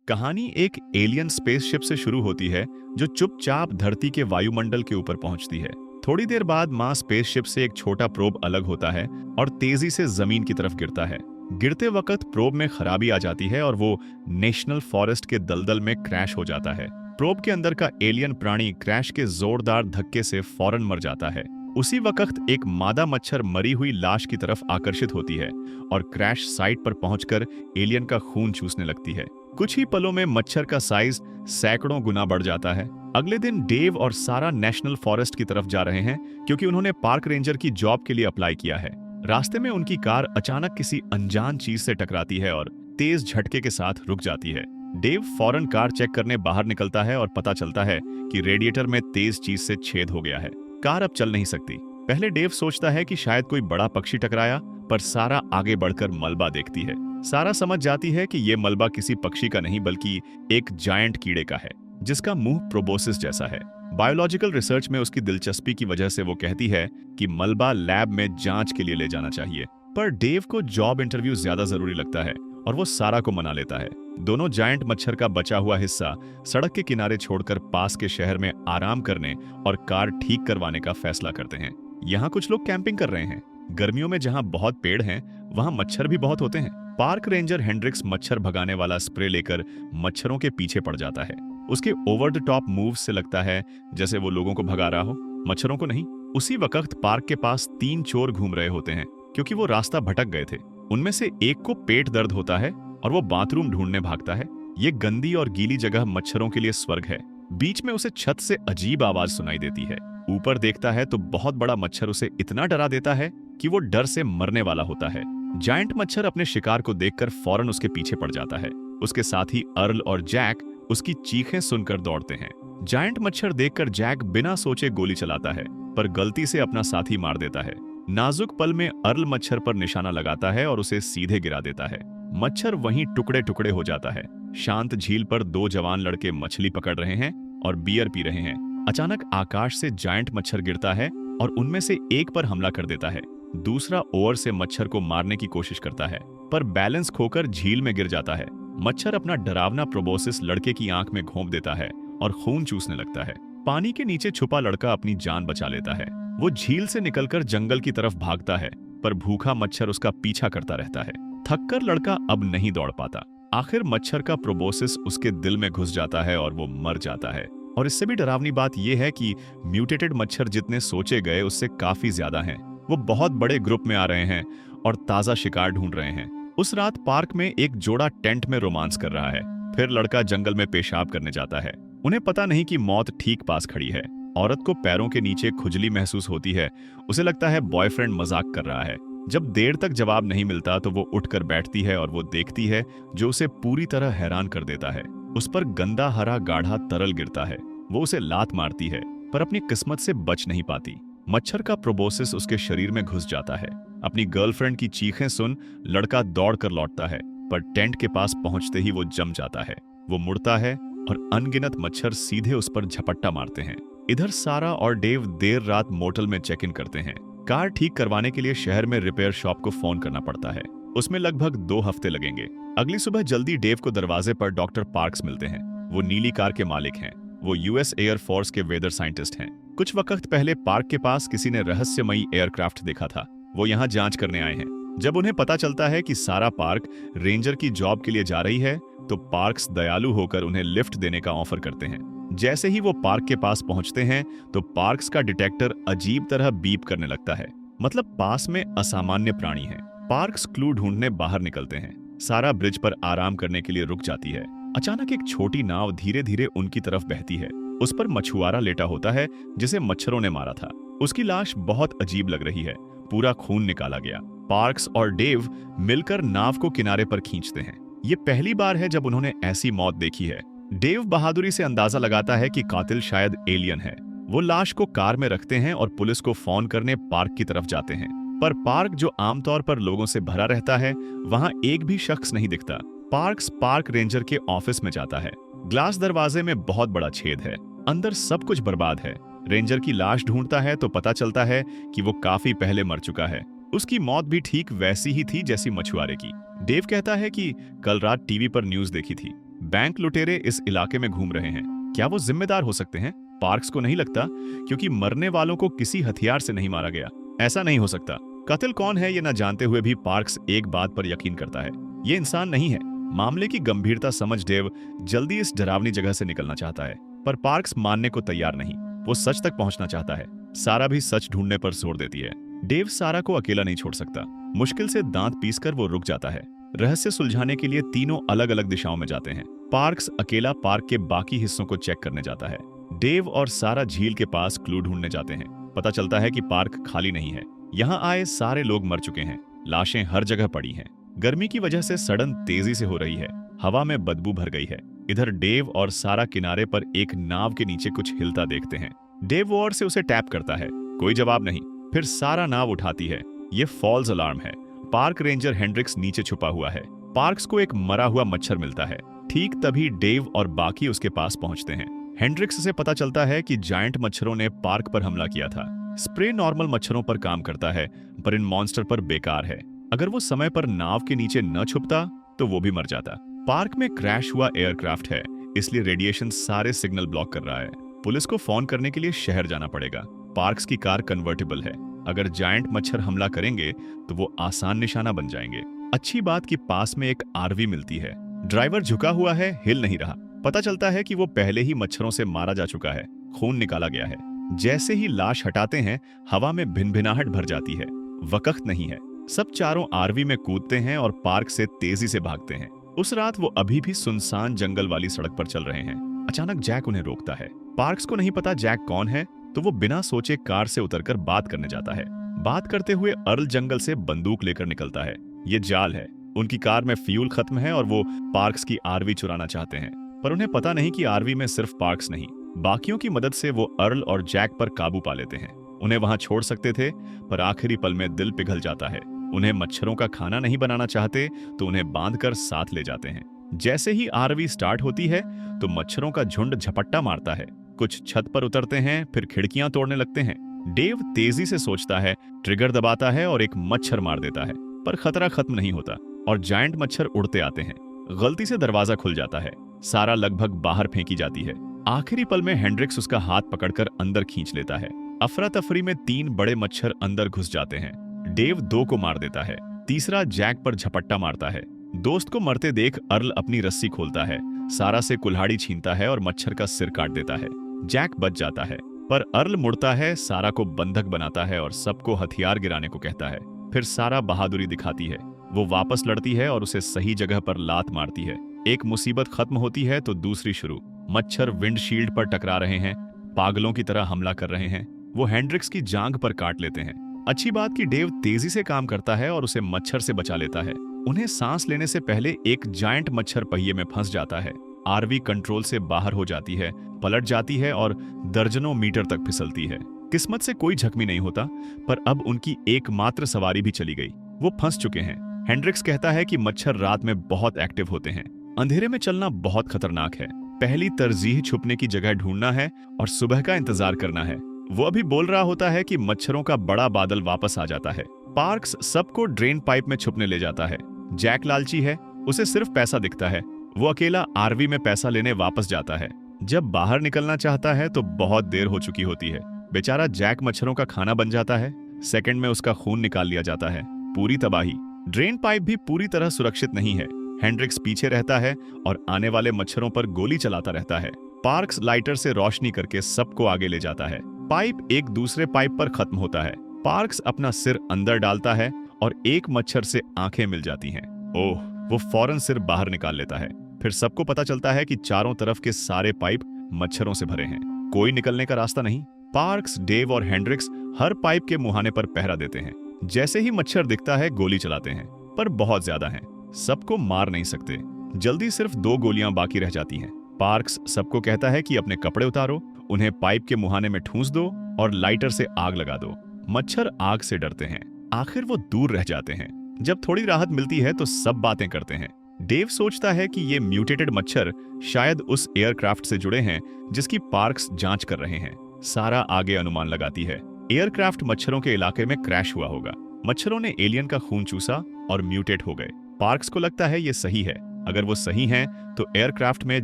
कहानी एक alien spaceship से शुरू होती है जो चुपचाप धरती के वायुमंडल के ऊपर पहुंचती है। थोड़ी देर बाद मां स्पेसशिप से एक छोटा प्रोब अलग होता है और तेजी से जमीन की तरफ गिरता है। गिरते वक्त प्रोब में खराबी आ जाती है और वो नेशनल फॉरेस्ट के दलदल में क्रैश हो जाता है। प्रोब के अंदर का एलियन प्राणी क्रैश के जोरदार धक्के से फौरन मर जाता है। उसी वक्त एक मादा मच्छर मरी हुई लाश की तरफ आकर्षित होती है और क्रैश साइट पर पहुंचकर एलियन का खून चूसने लगती है। कुछ ही पलों में मच्छर का साइज सैकड़ों गुना बढ़ जाता है। अगले दिन डेव और सारा नेशनल फॉरेस्ट की तरफ जा रहे हैं क्योंकि उन्होंने पार्क रेंजर की जॉब के लिए अप्लाई किया है। रास्ते में उनकी कार अचानक किसी अनजान चीज से टकराती है और तेज झटके के साथ रुक जाती है। डेव फौरन कार चेक करने बाहर निकलता है और पता चलता है कि रेडिएटर में तेज चीज से छेद हो गया है। कार अब चल नहीं सकती। पहले डेव सोचता है कि शायद कोई बड़ा पक्षी टकराया, पर सारा आगे बढ़कर मलबा देखती है। सारा समझ जाती है कि ये मलबा किसी पक्षी का नहीं बल्कि एक जायंट कीड़े का है जिसका मुंह प्रोबोसिस जैसा है। बायोलॉजिकल रिसर्च में उसकी दिलचस्पी की वजह से वो कहती है कि मलबा लैब में जांच के लिए ले जाना चाहिए। पर डेव को जॉब इंटरव्यू ज्यादा जरूरी लगता है और वो सारा को मना लेता है। दोनों जायंट मच्छर का बचा हुआ हिस्सा सड़क के किनारे छोड़कर पास के शहर में आराम करने और कार ठीक करवाने का फैसला करते हैं। यहाँ कुछ लोग कैंपिंग कर रहे हैं। गर्मियों में जहाँ बहुत पेड़ हैं, वहाँ मच्छर भी बहुत होते हैं। पार्क रेंजर हेंड्रिक्स मच्छर भगाने वाला स्प्रे लेकर मच्छरों के पीछे पड़ जाता है। उसके ओवर द टॉप मूव से लगता है जैसे वो लोगों को भगा रहा हो, मच्छरों को नहीं। उसी वक्त पार्क के पास 3 चोर घूम रहे होते हैं क्योंकि वो रास्ता भटक गए थे। उनमें से एक को पेट दर्द होता है और वो बाथरूम ढूंढने भागता है। ये गंदी और गीली जगह मच्छरों के लिए स्वर्ग है। बीच में उसे छत से अजीब आवाज सुनाई देती है। ऊपर देखता है तो बहुत बड़ा मच्छर उसे इतना डरा देता है कि वो डर से मरने वाला होता है। जायंट मच्छर अपने शिकार को देखकर फौरन उसके पीछे पड़ जाता है। उसके साथ ही अर्ल और जैक उसकी चीखें सुनकर दौड़ते हैं। जायंट मच्छर देखकर जैक बिना सोचे गोली चलाता है, पर गलती से अपना साथी मार देता है। नाजुक पल में अर्ल मच्छर पर निशाना लगाता है और उसे सीधे गिरा देता है। मच्छर वहीं टुकड़े टुकड़े हो जाता है। शांत झील पर 2 जवान लड़के मछली पकड़ रहे हैं और बियर पी रहे हैं। अचानक आकाश से जायंट मच्छर गिरता है और उनमें से एक पर हमला कर देता है। दूसरा ओवर से मच्छर को मारने की कोशिश करता है, पर बैलेंस खोकर झील में गिर जाता है। मच्छर अपना डरावना प्रोबोसिस लड़के की आंख में घोंप देता है और खून चूसने लगता है। पानी के नीचे छुपा लड़का अपनी जान बचा लेता है। वो झील से निकलकर जंगल की तरफ भागता है, पर भूखा मच्छर उसका पीछा करता रहता है। थककर लड़का अब नहीं दौड़ पाता। आखिर मच्छर का प्रोबोसिस उसके दिल में घुस जाता है और वो मर जाता है। और इससे भी डरावनी बात यह है कि म्यूटेटेड मच्छर जितने सोचे गए उससे काफी ज्यादा हैं। वो बहुत बड़े ग्रुप में आ रहे हैं और ताजा शिकार ढूंढ रहे हैं। उस रात पार्क में एक जोड़ा टेंट में रोमांस कर रहा है। फिर लड़का जंगल में पेशाब करने जाता है। उन्हें पता नहीं कि मौत ठीक पास खड़ी है। औरत को पैरों के नीचे खुजली महसूस होती है। उसे लगता है बॉयफ्रेंड मजाक कर रहा है। जब देर तक जवाब नहीं मिलता तो वो उठकर बैठती है और वो देखती है जो उसे पूरी तरह हैरान कर देता है। उस पर गंदा हरा गाढ़ा तरल गिरता है। वो उसे लात मारती है, पर अपनी किस्मत से बच नहीं पाती। मच्छर का प्रोबोसिस उसके शरीर में घुस जाता है। अपनी गर्लफ्रेंड की चीखें सुन लड़का दौड़कर लौटता है, पर टेंट के पास पहुंचते ही वो जम जाता है। वो मुड़ता है और अनगिनत मच्छर सीधे उस पर झपट्टा मारते हैं। इधर सारा और डेव देर रात मोटल में चेक इन करते हैं। कार ठीक करवाने के लिए शहर में रिपेयर शॉप को फोन करना पड़ता है। उसमें लगभग 2 हफ्ते लगेंगे। अगली सुबह जल्दी डेव को दरवाजे पर डॉक्टर पार्क्स मिलते हैं। वो नीली कार के मालिक हैं। वो यूएस एयर फोर्स के वेदर साइंटिस्ट हैं। कुछ वक्त पहले पार्क के पास किसी ने रहस्यमयी एयरक्राफ्ट देखा था। वो यहाँ जांच करने आए हैं। जब उन्हें पता चलता है कि सारा पार्क रेंजर की जॉब के लिए जा रही है, तो पार्क्स दयालु होकर उन्हें लिफ्ट देने का ऑफर करते हैं। जैसे ही वो पार्क के पास पहुंचते हैं तो पार्क्स का डिटेक्टर अजीब तरह बीप करने लगता है। मतलब पास में असामान्य प्राणी है। पार्क्स क्लू ढूंढने बाहर निकलते हैं। सारा ब्रिज पर आराम करने के लिए रुक जाती है। अचानक एक छोटी नाव धीरे धीरे उनकी तरफ बहती है। उस पर मछुआरा लेटा होता है जिसे मच्छरों ने मारा था। उसकी लाश बहुत अजीब लग रही है। पूरा खून निकाला गया। पार्क्स और डेव मिलकर नाव को किनारे पर खींचते हैं। ये पहली बार है जब उन्होंने ऐसी मौत देखी है। डेव बहादुरी से अंदाजा लगाता है कि कातिल शायद एलियन है। वो लाश को कार में रखते हैं और पुलिस को फोन करने पार्क की तरफ जाते हैं। पर पार्क, जो आमतौर पर लोगों से भरा रहता है, वहां एक भी शख्स नहीं दिखता। पार्क्स पार्क रेंजर के ऑफिस में जाता है। ग्लास दरवाजे में बहुत बड़ा छेद है। अंदर सब कुछ बर्बाद है। रेंजर की लाश ढूंढता है तो पता चलता है कि वो काफी पहले मर चुका है। उसकी मौत भी ठीक वैसी ही थी जैसी मछुआरे की। डेव कहता है कि कल रात टीवी पर न्यूज देखी थी। बैंक लुटेरे इस इलाके में घूम रहे हैं। क्या वो जिम्मेदार हो सकते हैं? पार्क्स को नहीं लगता, क्योंकि मरने वालों को किसी हथियार से नहीं मारा गया। ऐसा नहीं हो सकता। कत्ल कौन है ये न जानते हुए भी पार्क्स एक बात पर यकीन करता है, ये इंसान नहीं है। मामले की गंभीरता समझ डेव जल्दी इस डरावनी जगह से निकलना चाहता है, पर पार्क्स मानने को तैयार नहीं। वो सच तक पहुंचना चाहता है। सारा भी सच ढूंढने पर जोर देती है। डेव सारा को अकेला नहीं छोड़ सकता। मुश्किल से दांत पीसकर वो रुक जाता है। रहस्य सुलझाने के लिए तीनों अलग अलग दिशाओं में जाते हैं। पार्क्स अकेला पार्क के बाकी हिस्सों को चेक करने जाता है। डेव और सारा झील के पास क्लू ढूंढने जाते हैं। पता चलता है कि पार्क खाली नहीं है। यहाँ आए सारे लोग मर चुके हैं। लाशें हर जगह पड़ी हैं। गर्मी की वजह से सड़न तेजी से हो रही है। हवा में बदबू भर गई है। इधर डेव और सारा किनारे पर एक नाव के नीचे कुछ हिलता देखते हैं। डेव वॉर से उसे टैप करता है। कोई जवाब नहीं। फिर सारा नाव उठाती है। ये फॉल्स अलार्म है। पार्क रेंजर हेंड्रिक्स नीचे छुपा हुआ है। पार्क्स को एक मरा हुआ मच्छर मिलता है। ठीक तभी डेव और बाकी उसके पास पहुंचते हैं। हेंड्रिक्स से पता चलता है कि जायंट मच्छरों ने पार्क पर हमला किया था। स्प्रे नॉर्मल मच्छरों पर काम करता है, पर इन मॉन्स्टर पर बेकार है। अगर वो समय पर नाव के नीचे न छुपता तो वो भी मर जाता। पार्क में क्रैश हुआ एयरक्राफ्ट है, इसलिए रेडिएशन सारे सिग्नल ब्लॉक कर रहा है। पुलिस को फोन करने के लिए शहर जाना पड़ेगा। पार्क्स की कार कन्वर्टेबल है। अगर जायंट मच्छर हमला करेंगे तो वो आसान निशाना बन जाएंगे। अच्छी बात कि पास में एक आरवी मिलती है। ड्राइवर झुका हुआ है, हिल नहीं रहा। पता चलता है कि वो पहले ही मच्छरों से मारा जा चुका है। खून निकाला गया है। जैसे ही लाश हटाते हैं, हवा में भिनभिनाहट भर जाती है। वक्त नहीं है। सब चारों आरवी में कूदते हैं और पार्क से तेजी से भागते हैं। उस रात वो अभी भी सुनसान जंगल वाली सड़क पर चल रहे हैं। अचानक जैक उन्हें रोकता है। पार्क्स को नहीं पता जैक कौन है, तो वो बिना सोचे कार से उतरकर बात करने जाता है। बात करते हुए अर्ल जंगल से बंदूक लेकर निकलता है। ये जाल है। उनकी कार में फ्यूल खत्म है और वो पार्क्स की आरवी चुराना चाहते हैं, पर उन्हें पता नहीं कि आरवी में सिर्फ पार्क्स नहीं, बाकियों की मदद से वो अर्ल और जैक पर काबू पा लेते हैं। उन्हें वहां छोड़ सकते थे, पर आखिरी पल में दिल पिघल जाता है। उन्हें मच्छरों का खाना नहीं बनाना चाहते, तो उन्हें बांधकर साथ ले जाते हैं। जैसे ही आरवी स्टार्ट होती है तो मच्छरों का झुंड झपट्टा मारता है। कुछ छत पर उतरते हैं, फिर खिड़कियां तोड़ने लगते हैं। डेव तेजी से सोचता है, ट्रिगर दबाता है और एक मच्छर मार देता है, पर खतरा खत्म नहीं होता और जायंट मच्छर उड़ते आते हैं। गलती से दरवाजा खुल जाता है। सारा लगभग बाहर फेंकी जाती है। आखिरी पल में हेंड्रिक्स उसका हाथ पकड़कर अंदर खींच लेता है। अफरा तफरी में 3 बड़े मच्छर अंदर घुस जाते हैं। डेव 2 को मार देता है। तीसरा जैक पर झपट्टा मारता है। दोस्त को मरते देख अर्ल अपनी रस्सी खोलता है, सारा से कुल्हाड़ी छीनता है और मच्छर का सिर काट देता है। जैक बच जाता है, पर अर्ल मुड़ता है, सारा को बंधक बनाता है और सबको हथियार गिराने को कहता है। फिर सारा बहादुरी दिखाती है। वो वापस लड़ती है और उसे सही जगह पर लात मारती है। एक मुसीबत खत्म होती है तो दूसरी शुरू। मच्छर विंडशील्ड पर टकरा रहे हैं, पागलों की तरह हमला कर रहे हैं। वो हेंड्रिक्स की जांघ पर काट लेते हैं। अच्छी बात कि डेव तेजी से काम करता है और उसे मच्छर से बचा लेता है। उन्हें सांस लेने से पहले एक जायंट मच्छर पहिए में फंस जाता है। आरवी कंट्रोल से बाहर हो जाती है, पलट जाती है और दर्जनों मीटर तक फिसलती है। किस्मत से कोई जख्मी नहीं होता, पर अब उनकी एकमात्र सवारी भी चली गई। वो फंस चुके हैं। हेंड्रिक्स कहता है कि मच्छर रात में बहुत एक्टिव होते हैं। अंधेरे में चलना बहुत खतरनाक है। पहली तरजीह छुपने की जगह ढूंढना है और सुबह का इंतजार करना है। वो अभी बोल रहा होता है कि मच्छरों का बड़ा बादल वापस आ जाता है। पार्क्स सबको ड्रेन पाइप में छुपने ले जाता है। जैक लालची है, उसे सिर्फ पैसा दिखता है। वो अकेला आरवी में पैसा लेने वापस जाता है। जब बाहर निकलना चाहता है तो बहुत देर हो चुकी होती है। बेचारा जैक मच्छरों का खाना बन जाता है। सेकंड में उसका खून निकाल लिया जाता है। पूरी तबाही। ड्रेन पाइप भी पूरी तरह सुरक्षित नहीं है। हेंड्रिक्स पीछे रहता है और आने वाले मच्छरों पर गोली चलाता रहता है। पार्क्स लाइटर से रोशनी करके सबको आगे ले जाता है। पाइप एक दूसरे पाइप पर खत्म होता है। पार्क्स अपना सिर अंदर डालता है और एक मच्छर से आंखें मिल जाती हैं। ओह, वो फौरन सिर बाहर निकाल लेता है। फिर सबको पता चलता है कि चारों तरफ के सारे पाइप मच्छरों से भरे हैं। कोई निकलने का रास्ता नहीं। पार्क्स, डेव और हेंड्रिक्स हर पाइप के मुहाने पर पहरा देते हैं। जैसे ही मच्छर दिखता है गोली चलाते हैं, पर बहुत ज्यादा हैं। सबको मार नहीं सकते। जल्दी सिर्फ 2 गोलियां बाकी रह जाती हैं। पार्क्स सबको कहता है कि अपने कपड़े उतारो, उन्हें पाइप के मुहाने में ठूंस दो और लाइटर से आग लगा दो। मच्छर आग से डरते हैं। आखिर वो दूर रह जाते हैं। जब थोड़ी राहत मिलती है तो सब बातें करते हैं। डेव सोचता है कि ये म्यूटेटेड मच्छर शायद उस एयरक्राफ्ट से जुड़े हैं जिसकी पार्क्स जांच कर रहे हैं। सारा आगे अनुमान लगाती है। एयरक्राफ्ट मच्छरों के इलाके में क्रैश हुआ होगा। मच्छरों ने एलियन का खून चूसा और म्यूटेट हो गए। पार्क्स को लगता है ये सही है। अगर वो सही हैं, तो एयरक्राफ्ट में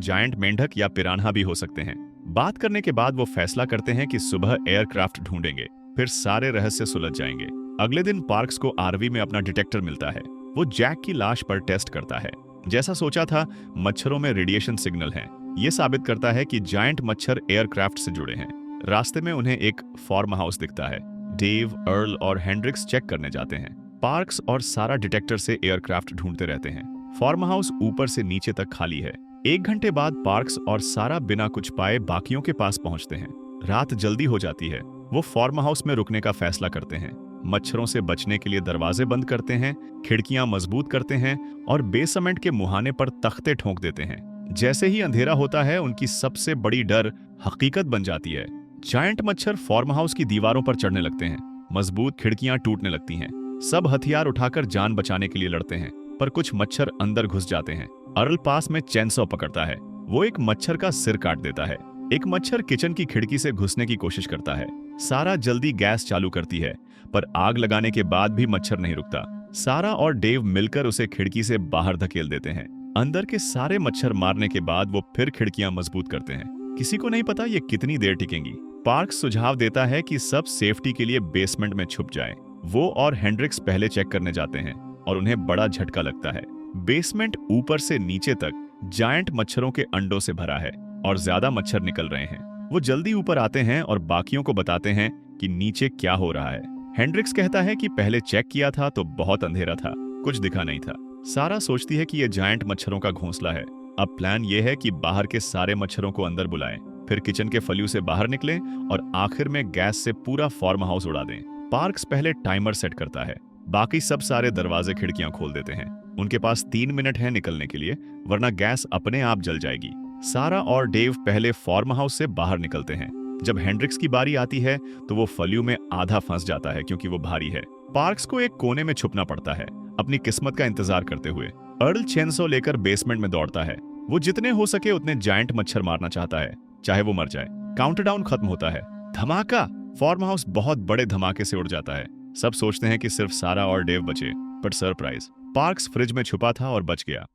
जायंट मेंढक या पिरान्हा भी हो सकते हैं। बात करने के बाद वो फैसला करते हैं कि सुबह एयरक्राफ्ट ढूंढेंगे, फिर सारे रहस्य सुलझ जाएंगे। अगले दिन पार्क्स को आरवी में अपना डिटेक्टर मिलता है। वो जैक की लाश पर टेस्ट करता है। जैसा सोचा था, मच्छरों में रेडिएशन सिग्नल हैं। ये साबित करता है कि जायंट मच्छर एयरक्राफ्ट से जुड़े हैं। रास्ते में उन्हें एक फार्म हाउस दिखता है। डेव, अर्ल और हेंड्रिक्स चेक करने जाते हैं। पार्क्स और सारा डिटेक्टर से एयरक्राफ्ट ढूंढते रहते हैं। फार्म हाउस ऊपर से नीचे तक खाली है। 1 घंटे बाद पार्क्स और सारा बिना कुछ पाए बाकियों के पास पहुंचते हैं। रात जल्दी हो जाती है। वो फार्म हाउस में रुकने का फैसला करते हैं। मच्छरों से बचने के लिए दरवाजे बंद करते हैं, खिड़कियां मजबूत करते हैं और बेसमेंट के मुहाने पर तख्ते ठोक देते हैं। जैसे ही अंधेरा होता है, उनकी सबसे बड़ी डर हकीकत बन जाती है। जायंट मच्छर फार्म हाउस की दीवारों पर चढ़ने लगते हैं। मजबूत खिड़कियां टूटने लगती हैं। सब हथियार उठाकर जान बचाने के लिए लड़ते हैं, पर कुछ मच्छर अंदर घुस जाते हैं। अर्ल पास में चेनसॉ पकड़ता है। वो एक मच्छर का सिर काट देता है। एक मच्छर किचन की खिड़की से घुसने की कोशिश करता है। सारा जल्दी गैस चालू करती है, पर आग लगाने के बाद भी मच्छर नहीं रुकता। सारा और डेव मिलकर उसे खिड़की से बाहर धकेल देते हैं। अंदर के सारे मच्छर मारने के बाद वो फिर खिड़कियां मजबूत करते हैं। किसी को नहीं पता ये कितनी देर टिकेंगी। पार्क्स सुझाव देता है कि सब सेफ्टी के लिए बेसमेंट में छुप जाएं। वो और हेंड्रिक्स पहले चेक करने जाते हैं और उन्हें बड़ा झटका लगता है। बेसमेंट ऊपर से नीचे तक जायंट मच्छरों के अंडों से भरा है और ज्यादा मच्छर निकल रहे हैं। वो जल्दी ऊपर आते हैं और बाकियों को बताते हैं कि नीचे क्या हो रहा है। हेंड्रिक्स कहता है कि पहले चेक किया था तो बहुत अंधेरा था, कुछ दिखा नहीं था। सारा सोचती है कि यह जायंट मच्छरों का घोंसला है। अब प्लान ये है कि बाहर के सारे मच्छरों को अंदर बुलाएं, फिर किचन के फलियों से बाहर निकलें और आखिर में गैस से पूरा फार्म हाउस उड़ा दें। पार्क्स पहले टाइमर सेट करता है। बाकी सब सारे दरवाजे खिड़कियां खोल देते हैं। उनके पास 3 मिनट है निकलने के लिए, वरना गैस अपने आप जल जाएगी। सारा और डेव पहले फार्म हाउस से बाहर निकलते हैं। जब हेंड्रिक्स की बारी आती है तो वो फलियों में आधा फंस जाता है क्योंकि वो भारी है। पार्क्स को एक कोने में छुपना पड़ता है, अपनी किस्मत का इंतजार करते हुए। अर्ल चेनसो लेकर बेसमेंट में दौड़ता है। वो जितने हो सके उतने जायंट मच्छर मारना चाहता है, चाहे वो मर जाए। काउंटडाउन खत्म होता है। धमाका! फार्म हाउस बहुत बड़े धमाके से उड़ जाता है। सब सोचते हैं कि सिर्फ सारा और डेव बचे, पर सरप्राइज, पार्क्स फ्रिज में छुपा था और बच गया।